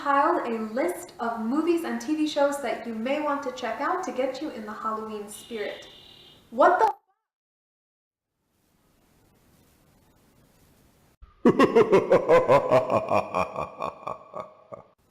compiled a list of movies and TV shows that you may want to check out to get you in the Halloween spirit. What the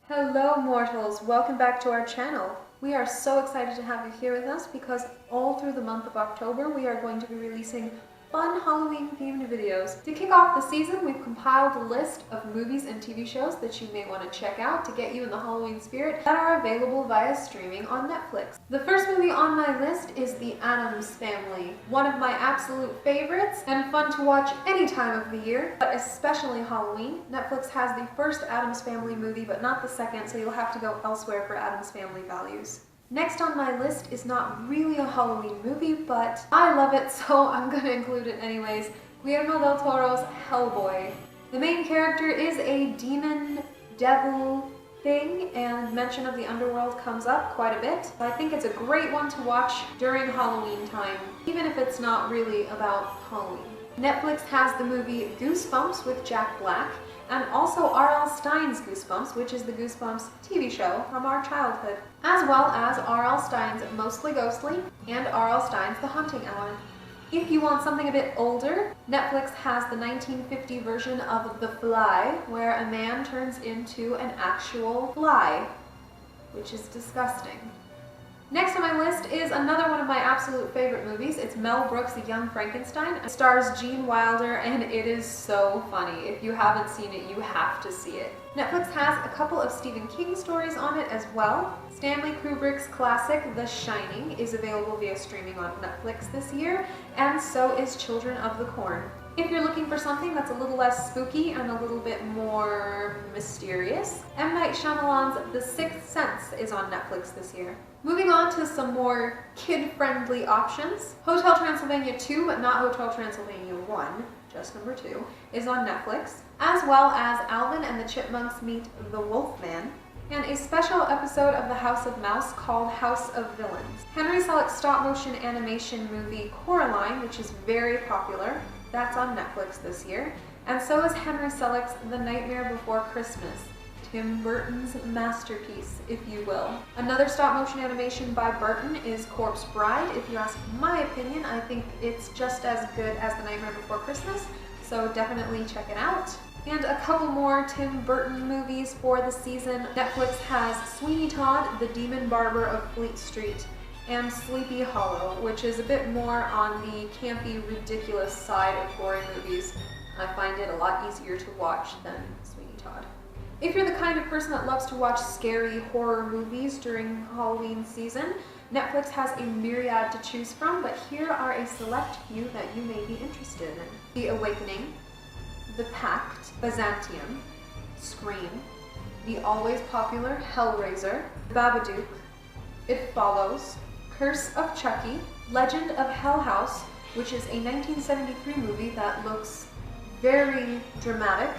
Hello mortals, welcome back to our channel. We are so excited to have you here with us because all through the month of October we are going to be releasing fun Halloween themed videos. To kick off the season, we've compiled a list of movies and TV shows that you may want to check out to get you in the Halloween spirit that are available via streaming on Netflix. The first movie on my list is The Addams Family, one of my absolute favorites and fun to watch any time of the year, but especially Halloween. Netflix has the first Addams Family movie, but not the second, so you'll have to go elsewhere for Addams Family values. Next on my list is not really a Halloween movie, but I love it, so I'm gonna include it anyways. Guillermo del Toro's Hellboy. The main character is a demon devil thing, and mention of the underworld comes up quite a bit. I think it's a great one to watch during Halloween time, even if it's not really about Halloween. Netflix has the movie Goosebumps with Jack Black, and also R.L. Stine's Goosebumps, which is the Goosebumps TV show from our childhood, as well as R.L. Stine's Mostly Ghostly and R.L. Stine's The Haunting Hour. If you want something a bit older, Netflix has the 1950 version of The Fly, where a man turns into an actual fly, which is disgusting. Next on my list is another one of my absolute favorite movies. It's Mel Brooks' Young Frankenstein. It stars Gene Wilder, and it is so funny. If you haven't seen it, you have to see it. Netflix has a couple of Stephen King stories on it as well. Stanley Kubrick's classic, The Shining, is available via streaming on Netflix this year, and so is Children of the Corn. If you're looking for something that's a little less spooky and a little bit more mysterious, M. Night Shyamalan's The Sixth Sense is on Netflix this year. Moving on to some more kid-friendly options, Hotel Transylvania 2, but not Hotel Transylvania 1, just number 2, is on Netflix, as well as Alvin and the Chipmunks Meet the Wolfman, and a special episode of The House of Mouse called House of Villains. Henry Selick's stop-motion animation movie Coraline, which is very popular, that's on Netflix this year, and so is Henry Selick's The Nightmare Before Christmas, Tim Burton's masterpiece, if you will. Another stop-motion animation by Burton is Corpse Bride. If you ask my opinion, I think it's just as good as The Nightmare Before Christmas, so definitely check it out. And a couple more Tim Burton movies for the season. Netflix has Sweeney Todd, The Demon Barber of Fleet Street, and Sleepy Hollow, which is a bit more on the campy, ridiculous side of gory movies. I find it a lot easier to watch than Sweeney Todd. If you're the kind of person that loves to watch scary horror movies during Halloween season, Netflix has a myriad to choose from, but here are a select few that you may be interested in. The Awakening, The Pact, Byzantium, Scream, the always popular Hellraiser, The Babadook, It Follows, Curse of Chucky, Legend of Hell House, which is a 1973 movie that looks very dramatic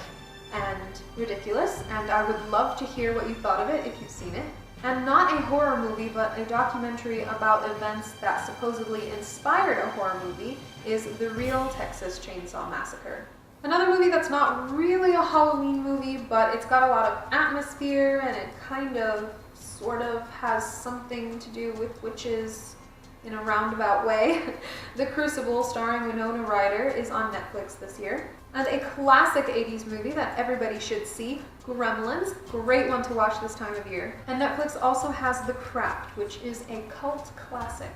and ridiculous, and I would love to hear what you thought of it if you've seen it. And not a horror movie, but a documentary about events that supposedly inspired a horror movie is The Real Texas Chainsaw Massacre. Another movie that's not really a Halloween movie, but it's got a lot of atmosphere and it kind of sort of has something to do with witches in a roundabout way. The Crucible, starring Winona Ryder, is on Netflix this year. And a classic 80s movie that everybody should see, Gremlins, great one to watch this time of year. And Netflix also has The Craft, which is a cult classic.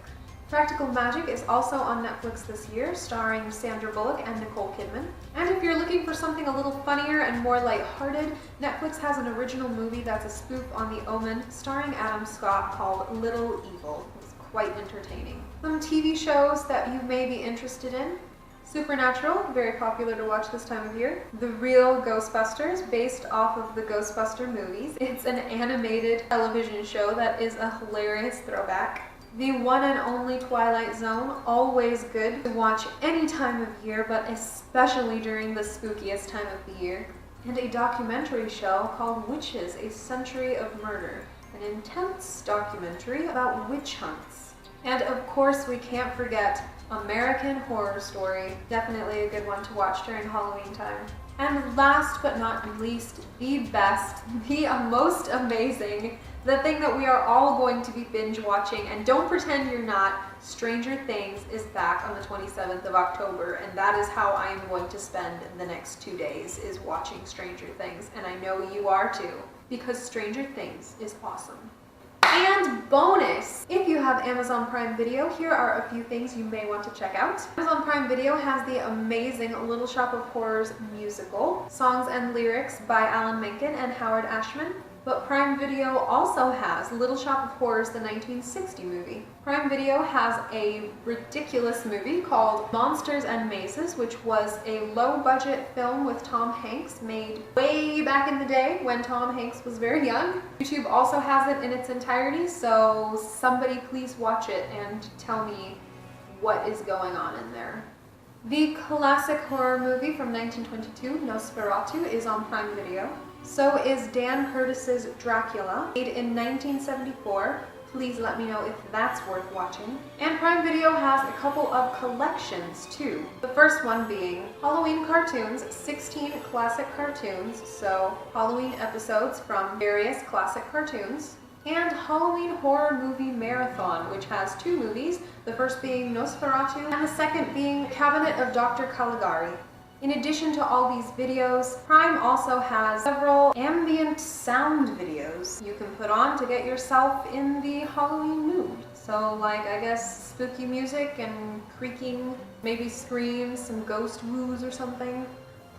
Practical Magic is also on Netflix this year, starring Sandra Bullock and Nicole Kidman. And if you're looking for something a little funnier and more lighthearted, Netflix has an original movie that's a spoof on The Omen, starring Adam Scott, called Little Evil. It's quite entertaining. Some TV shows that you may be interested in. Supernatural, very popular to watch this time of year. The Real Ghostbusters, based off of the Ghostbuster movies. It's an animated television show that is a hilarious throwback. The one and only Twilight Zone, always good to watch any time of year, but especially during the spookiest time of the year. And a documentary show called Witches, A Century of Murder, an intense documentary about witch hunts. And of course, we can't forget American Horror Story, definitely a good one to watch during Halloween time. And last but not least, the best, the most amazing, the thing that we are all going to be binge watching, and don't pretend you're not, Stranger Things is back on the 27th of October, and that is how I am going to spend the next 2 days, is watching Stranger Things, and I know you are too, because Stranger Things is awesome. And bonus, if you have Amazon Prime Video, here are a few things you may want to check out. Amazon Prime Video has the amazing Little Shop of Horrors musical, songs and lyrics by Alan Menken and Howard Ashman. But Prime Video also has Little Shop of Horrors, the 1960 movie. Prime Video has a ridiculous movie called Monsters and Mazes, which was a low-budget film with Tom Hanks made way back in the day when Tom Hanks was very young. YouTube also has it in its entirety, so somebody please watch it and tell me what is going on in there. The classic horror movie from 1922, Nosferatu, is on Prime Video. So is Dan Curtis's Dracula, made in 1974. Please let me know if that's worth watching. And Prime Video has a couple of collections too. The first one being Halloween cartoons, 16 classic cartoons, so Halloween episodes from various classic cartoons. And Halloween Horror Movie Marathon, which has 2 movies, the first being Nosferatu and the second being Cabinet of Dr. Caligari. In addition to all these videos, Prime also has several ambient sound videos you can put on to get yourself in the Halloween mood. So like, I guess, spooky music and creaking, maybe screams, some ghost woos or something.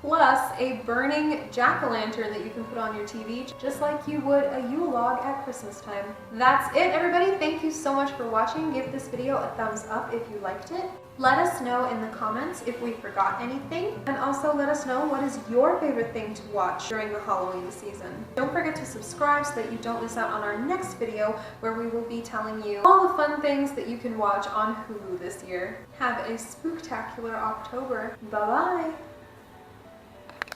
Plus a burning jack-o'-lantern that you can put on your TV, just like you would a Yule log at Christmas time. That's it, everybody. Thank you so much for watching. Give this video a thumbs up if you liked it. Let us know in the comments if we forgot anything, and also let us know what is your favorite thing to watch during the Halloween season. Don't forget to subscribe so that you don't miss out on our next video, where we will be telling you all the fun things that you can watch on Hulu this year. Have a spooktacular October. Bye-bye!